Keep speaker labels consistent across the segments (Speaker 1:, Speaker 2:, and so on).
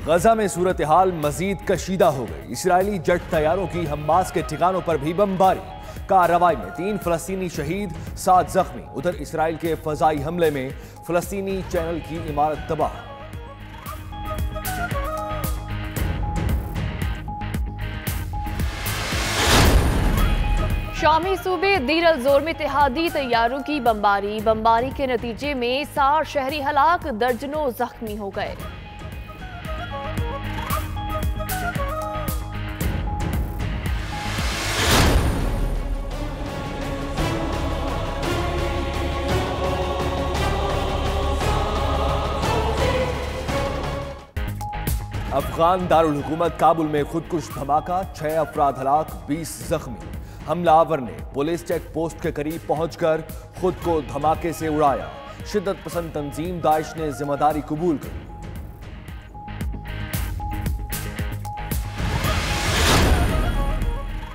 Speaker 1: गजा में सूरत हाल मजीद कशीदा हो गई। इसराइली जेट तैयारों की हमास के ठिकानों पर भी बमबारी। कार्रवाई में 3 फलस्तीनी शहीद, 7 जख्मी। उधर इसराइल के फजाई हमले में फलस्तीनी चैनल की इमारत तबाह।
Speaker 2: शामी सूबे दीर अल जोर में इत्तेहादी तैयारों की बमबारी के नतीजे में 60 शहरी हलाक, दर्जनों जख्मी हो गए।
Speaker 1: अफगान दारुल हुकूमत काबुल में खुदकुश धमाका, 6 अफराद हलाक, 20 जख्मी। हमलावर ने पुलिस चेक पोस्ट के करीब पहुंचकर खुद को धमाके से उड़ाया। शिद्दत पसंद तंजीम दाइश ने जिम्मेदारी कबूल कर ली।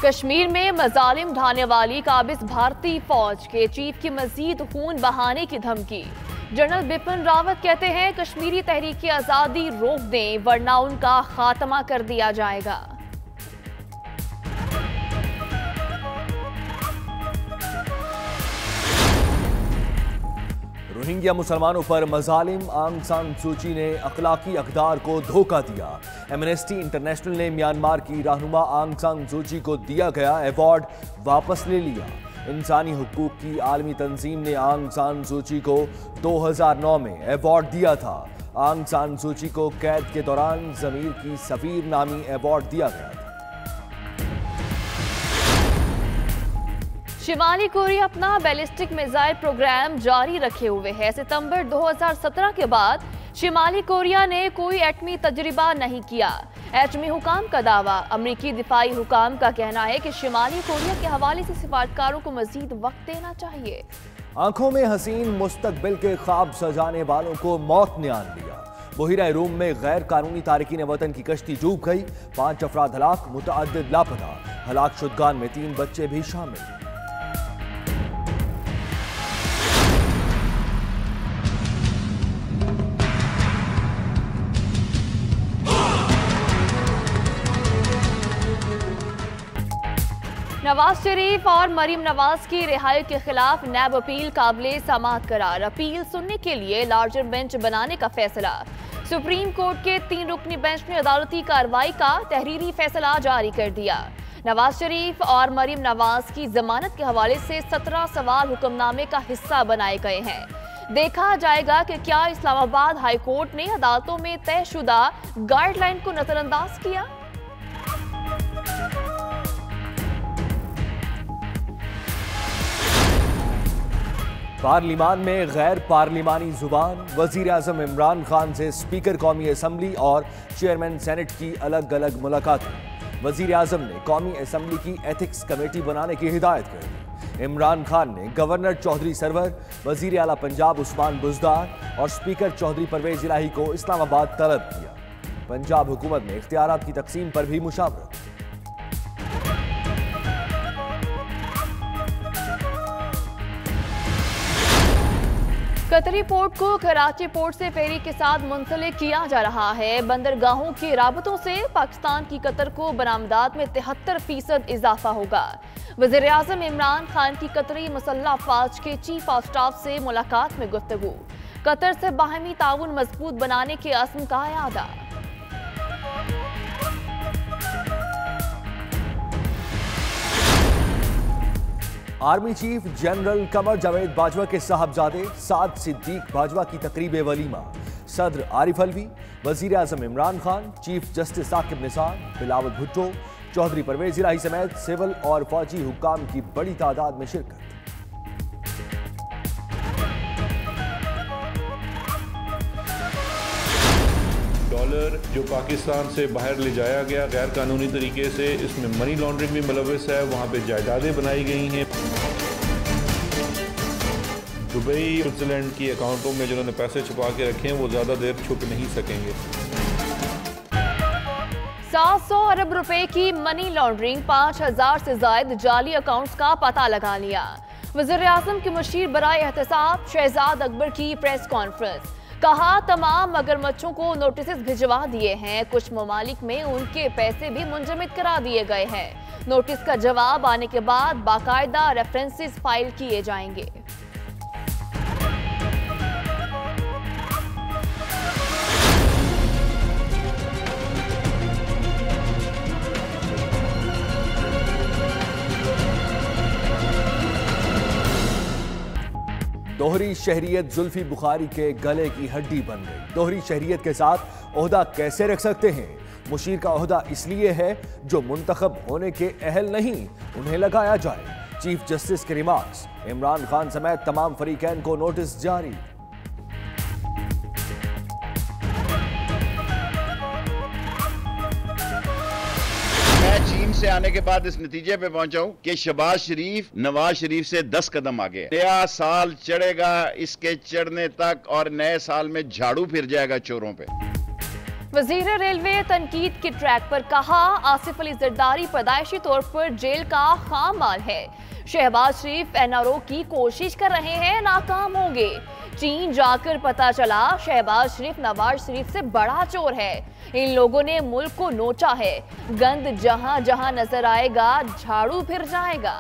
Speaker 2: कश्मीर में मजालिम ढाने वाली काबिज भारतीय फौज के चीफ की मजीद खून बहाने की धमकी। जनरल बिपिन रावत कहते हैं कश्मीरी तहरीक आजादी रोक दें वरना उनका खात्मा कर दिया जाएगा।
Speaker 1: रोहिंग्या मुसलमानों पर मजालिम, आंग सान सूची ने अखलाकी अकदार को धोखा दिया। एमनेस्टी इंटरनेशनल ने म्यांमार की रहनुमा आंग सान सूची को दिया गया अवार्ड वापस ले लिया। इंसानी हुकूक की आलमी तंजीम ने आंग सान सूची को 2009 में अवार्ड दिया था। आंग सान सूची को कैद के दौरान जमीर की सफीर नामी अवार्ड दिया गया था।
Speaker 2: शिमाली कोरिया अपना बैलिस्टिक मिसाइल प्रोग्राम जारी रखे हुए है। सितंबर 2017 के बाद शिमाली कोरिया ने कोई एटमी तजर्बा नहीं किया। एटमी हुकाम का दावा। अमरीकी दिफाई हुकाम का कहना है कि शिमाली कोरिया के हवाले से सिफारतकारों को मजीद वक्त देना चाहिए।
Speaker 1: आंखों में हसीन मुस्तकबिल के ख्वाब सजाने वालों को मौत ने आन लिया। बहिरा रूम में गैर कानूनी तारकीन वतन की कश्ती डूब गई। 5 अफराद हलाक, मुतअद्दिद लापता। हलाक शुदगान में 3 बच्चे भी शामिल।
Speaker 2: नवाज शरीफ और मरीम नवाज की रिहाई के खिलाफ नैब अपील काबिले समाअत करार। अपील सुनने के लिए लार्जर बेंच बनाने का फैसला। सुप्रीम कोर्ट के 3 रुकनी बेंच ने अदालती कार्रवाई का तहरीरी फैसला जारी कर दिया। नवाज शरीफ और मरीम नवाज की जमानत के हवाले से 17 सवाल हुक्मनामे का हिस्सा बनाए गए हैं। देखा जाएगा कि क्या इस्लामाबाद हाई कोर्ट ने अदालतों में तयशुदा गाइडलाइन को नजरअंदाज किया।
Speaker 1: पार्लिमान में गैर पार्लिमानी जुबान। वजीर आजम इमरान खान से स्पीकर कौमी असम्बली और चेयरमैन सेनेट की अलग अलग मुलाकातें। वजीर आजम ने कौमी असम्बली की एथिक्स कमेटी बनाने की हिदायत कर दी। इमरान खान ने गवर्नर चौधरी सरवर, वजीर आला पंजाब उस्मान बुज़दार और स्पीकर चौधरी परवेज इलाही को इस्लामाबाद तलब किया। पंजाब हुकूमत में इख्तियारात की तकसीम पर भी मुशावरत।
Speaker 2: कतरी पोर्ट को कराची पोर्ट से फेरी के साथ मुंसलिक किया जा रहा है। बंदरगाहों के राबतों से पाकिस्तान की कतर को बरामदात में 73% इजाफा होगा। वज़ीर आज़म इमरान खान की कतरी मुसल्लह अफवाज के चीफ ऑफ स्टाफ से मुलाकात में गुफ्तगू। कतर से बाहमी ताउन मजबूत बनाने के अज़्म का इरादा।
Speaker 1: Army chief general Qamar Javed Bajwa के साहबजादे साद सिद्दीक बाजवा की तकरीब वलीमा। सदर आरिफ अलवी, वजीर आजम इमरान खान, चीफ जस्टिस साकिब निसार, बिलावल भुट्टो, चौधरी परवेज इलाही समेत सिविल और फौजी हुक्काम की बड़ी तादाद में शिरकत।
Speaker 3: डॉलर जो पाकिस्तान से बाहर ले जाया गया गैर कानूनी तरीके से, इसमें मनी लॉन्ड्रिंग भी मुलविस है। वहाँ पे जायदादें बनाई गई हैं। दुबई, स्विट्जरलैंड की अकाउंटों में जिन्होंने पैसे छुपा के रखे हैं वो ज़्यादा देर छुप नहीं सकेंगे।
Speaker 2: 700 अरब रुपए की मनी लॉन्ड्रिंग, 5000 से ज्यादा जाली अकाउंट्स का पता लगा लिया। वज़ीर आज़म के मुशीर बराए एहतसाब शहजाद अकबर की प्रेस कॉन्फ्रेंस। कहा तमाम मगरमच्छों को नोटिस भिजवा दिए हैं। कुछ ममालिक में उनके पैसे भी मुंजमद करा दिए गए हैं। नोटिस का जवाब आने के बाद बाकायदा रेफरेंसेस फाइल किए जाएंगे।
Speaker 1: दोहरी शहरियत जुल्फी बुखारी के गले की हड्डी बन गई। दोहरी शहरियत के साथ ओहदा कैसे रख सकते हैं? मुशीर का ओहदा इसलिए है जो मुंतखब होने के अहल नहीं, उन्हें लगाया जाए। चीफ जस्टिस के रिमार्क्स। इमरान खान समेत तमाम फरीकैन को नोटिस जारी।
Speaker 4: चीन से आने के बाद इस नतीजे पे पहुंचा हूं कि शहबाज शरीफ नवाज शरीफ से 10 कदम आगे। नया साल चढ़ेगा, इसके चढ़ने तक और नए साल में झाड़ू फिर जाएगा चोरों पे।
Speaker 2: वजीर रेलवे तनकीद के ट्रैक पर कहा, आसिफ अली जरदारी पैदाइशी तौर पर जेल का खाम माल है। शहबाज शरीफ एनआरओ की कोशिश कर रहे हैं, नाकाम होंगे। चीन जाकर पता चला शहबाज शरीफ नवाज शरीफ से बड़ा चोर है। इन लोगों ने मुल्क को नोचा है। गंद जहां जहां नजर आएगा झाड़ू फिर जाएगा।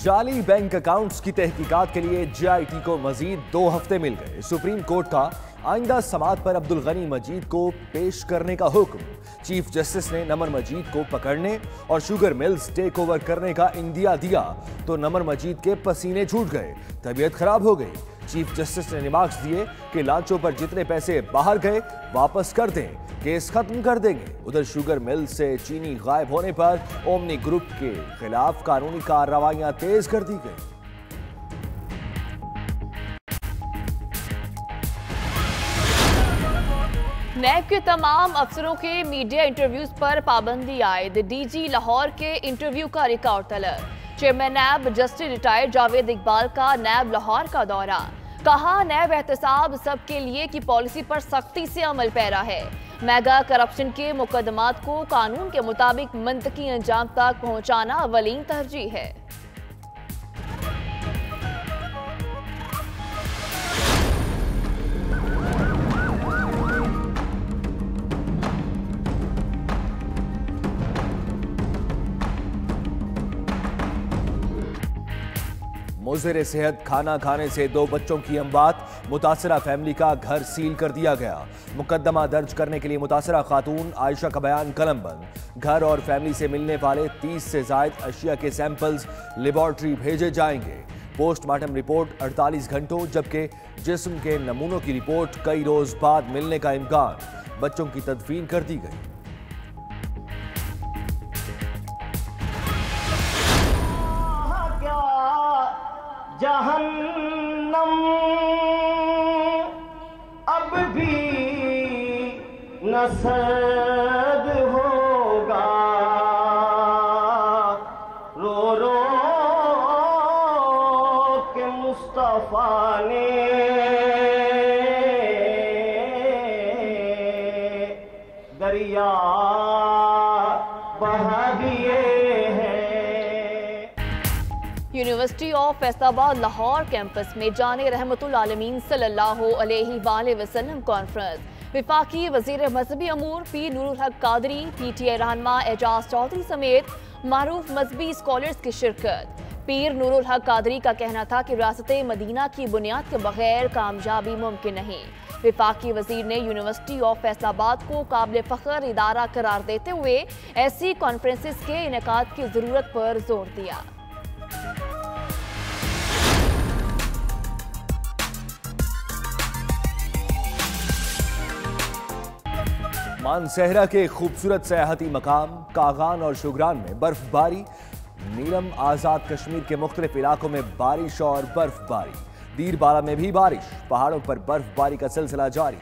Speaker 1: जाली बैंक अकाउंट्स की तहकीकात के लिए जेआईटी को मजीद 2 हफ्ते मिल गए। सुप्रीम कोर्ट का आइंदा समाअत पर अब्दुल गनी मजीद को पेश करने का हुक्म। चीफ जस्टिस ने नमर मजीद को पकड़ने और शुगर मिल्स टेक ओवर करने का इंदिया दिया तो नमर मजीद के पसीने छूट गए, तबीयत खराब हो गई। चीफ जस्टिस ने रिमार्क्स दिए कि लांचों पर जितने पैसे बाहर गए वापस कर दें, केस खत्म कर देंगे। उधर शुगर मिल से चीनी गायब होने पर ओमनी ग्रुप के खिलाफ कानूनी कार्रवाइयां तेज कर दी गई।
Speaker 2: नैब के तमाम अफसरों के मीडिया इंटरव्यूज पर पाबंदी आयद। डीजी लाहौर के इंटरव्यू का रिकॉर्ड तलब। Chairman NAB justice retired Javed Iqbal का नैब लाहौर का दौरा। कहा, नैब एहतसाब सबके लिए की पॉलिसी पर सख्ती से अमल पैरा है। मेगा करप्शन के मुकदमात को कानून के मुताबिक मंतकी अंजाम तक पहुंचाना अवलीन तरजीह है।
Speaker 1: मुज़िर सेहत खाना खाने से 2 बच्चों की अमवात। मुतासरा फैमिली का घर सील कर दिया गया। मुकदमा दर्ज करने के लिए मुतासरा खातून आयशा का बयान कलमबंद। घर और फैमिली से मिलने वाले 30 से ज़ायद अशिया के सैंपल्स लेबॉर्ट्री भेजे जाएंगे। पोस्टमार्टम रिपोर्ट 48 घंटों, जबकि जिस्म के नमूनों की रिपोर्ट कई रोज बाद मिलने का इम्कान। बच्चों की तदफीन कर दी गई।
Speaker 5: जहन्नम अब भी न सर्द होगा, रो रो के मुस्तफा ने दरिया बहा दिए।
Speaker 2: University of Faisalabad Lahore campus में जाने रहमतुल आलमीन सल्लल्लाहु अलैहि वसल्लम कॉन्फ्रेंस। विफाकी वजीर मजहबी अमूर पीर नूरुल हक कादरी, पीटीआई रहनुमा एजाज चौधरी समेत मारूफ मजहबी स्कॉलर्स की शिरकत। पीर नूरुल हक कादरी का कहना था कि रियासत मदीना की बुनियाद के बगैर कामयाबी मुमकिन नहीं। विफाकी वजीर ने यूनिवर्सिटी ऑफ फैसलाबाद को काबिल फख्र इदारा करार देते हुए ऐसी कॉन्फ्रेंसेस के इनेकाद की जरूरत पर जोर दिया।
Speaker 1: मानसहरा के खूबसूरत सयाहती मकाम कागान और शुगरान में बर्फबारी। नीलम आजाद कश्मीर के मुख्तलिफ इलाकों में बारिश और बर्फबारी। दीरबाला में भी बारिश, पहाड़ों पर बर्फबारी का सिलसिला जारी।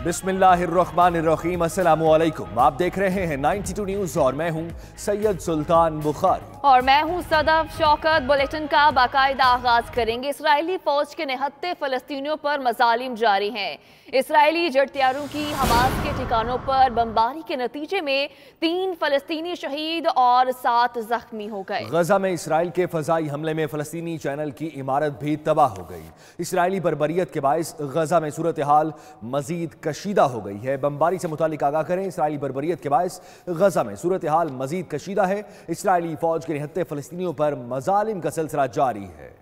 Speaker 1: बिस्मिल्लाहिर्रहमानिर्रहीम, अस्सलामु अलैकुम। आप देख रहे हैं 92 न्यूज़ और मैं हूं सैयद सुल्तान बुखारी
Speaker 2: और मैं हूं सदफ शौकत। बुलेटिन का बाकायदा आगाज करेंगे। इस्राएली फौज के निहत्ते फलस्तीनियों पर मजालिम जारी हैं। इस्राएली जेट तैयारों की हमास के ठिकानों पर बमबारी के नतीजे में 3 फलस्तीनी शहीद और 7 जख्मी हो गए।
Speaker 1: गजा में इसराइल के फजाई हमले में फलस्तीनी चैनल की इमारत भी तबाह हो गई। इसराइली बर्बरियत के बायस गजा में सूरत हाल मजीद कशीदा हो गई है। बमबारी से मुतालिक आगाह करें। इसराइली बर्बरियत के बायस गजा में सूरत हाल मजीद कशीदा है। इसराइली फौज के निहत्ते फलस्तीनियों पर मजालिम का सिलसिला जारी है।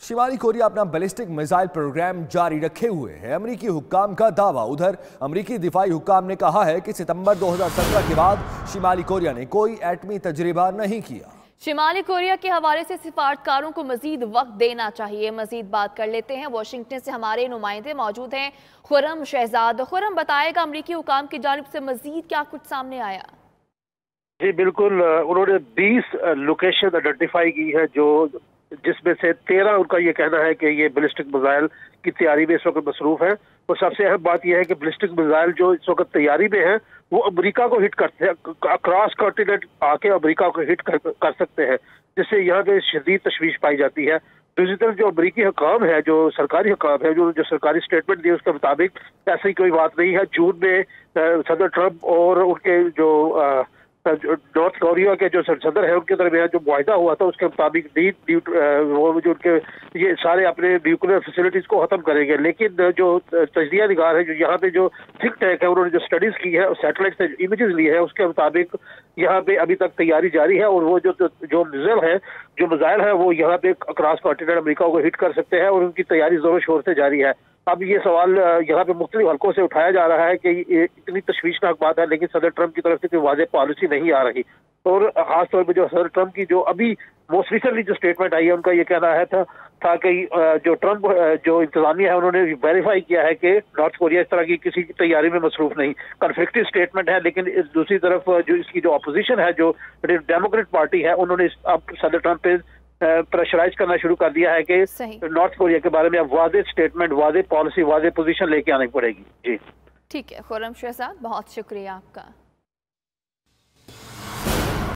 Speaker 1: शिमाली कोरिया अपना बैलिस्टिक मिसाइल प्रोग्राम जारी रखे हुए है। अमरीकी हुक्काम का दावा। उधर अमरीकी दिफाई हुक्काम ने कहा है कि सितंबर 2017 के बाद शिमाली कोरिया ने कोई एटमी तजर्बा नहीं किया।
Speaker 2: शिमाली कोरिया के हवाले से सिफारतकारों को मजीद वक्त देना चाहिए। मजीद बात कर लेते हैं। वाशिंगटन से हमारे नुमाइंदे मौजूद हैं। खुर्रम शहजाद। खुर्रम, बताएगा अमरीकी हुक्काम की जानिब से मजीद क्या कुछ सामने आया?
Speaker 6: जी बिल्कुल, उन्होंने 20 लोकेशन आइडेंटिफाई की है जिसमें से 13 उनका ये कहना है कि ये बैलिस्टिक मिसाइल की तैयारी में इस वक्त मसरूफ है। और सबसे अहम बात यह है कि बैलिस्टिक मिसाइल जो इस वक्त तैयारी में है वो अमेरिका को हिट करते हैं, अक्रॉस कॉन्टिनेंट आके अमेरिका को हिट कर सकते हैं, जिससे यहाँ पे शदीद तशवीश पाई जाती है। दूसरी तरफ जो अमेरिकी हुकाम है, जो सरकारी हुकाम है, जो सरकारी स्टेटमेंट दिए उसके मुताबिक ऐसी कोई बात नहीं है। जून में सदर ट्रंप और उनके जो नॉर्थ कोरिया के जो सदर है उनके दरमियान जो मुआहिदा हुआ था उसके मुताबिक वो जो उनके ये सारे अपने न्यूक्लियर फैसिलिटीज को खत्म करेंगे। लेकिन जो तजजिया निगार है, जो यहाँ पे जो थिंक टैंक है, उन्होंने जो स्टडीज की है और सैटेलाइट से इमेजेस ली है, उसके मुताबिक यहाँ पे अभी तक तैयारी जारी है। और वो जो मिसाइल है वो यहाँ पे अक्रॉस कॉन्टिनेंट अमेरिका को हिट कर सकते हैं और उनकी तैयारी जोरों शोर से जारी है। अब ये सवाल यहाँ पे मुख्तलिफ हलकों से उठाया जा रहा है कि ये इतनी तशवीशनाक बात है, लेकिन सदर ट्रंप की तरफ से कोई वाज़ेह पॉलिसी नहीं आ रही। और खासतौर पर जो सदर ट्रंप की जो अभी मोस्ट रिसेंटली जो स्टेटमेंट आई है, उनका ये कहना है था कि जो ट्रंप जो इंतजामिया है उन्होंने वेरीफाई किया है कि नॉर्थ कोरिया इस तरह की किसी की तैयारी में मसरूफ नहीं। कन्फ्लिक्टिव स्टेटमेंट है, लेकिन दूसरी तरफ जो इसकी जो अपोजिशन है, जो डेमोक्रेट पार्टी है, उन्होंने अब सदर ट्रंप पे प्रेशराइज करना शुरू कर दिया है कि नॉर्थ कोरिया के बारे में अब वाज़ेह स्टेटमेंट, वाज़ेह पॉलिसी, वाज़ेह पोजीशन लेके आनी पड़ेगी। जी
Speaker 2: ठीक है खुर्रम शहजाद, बहुत शुक्रिया आपका।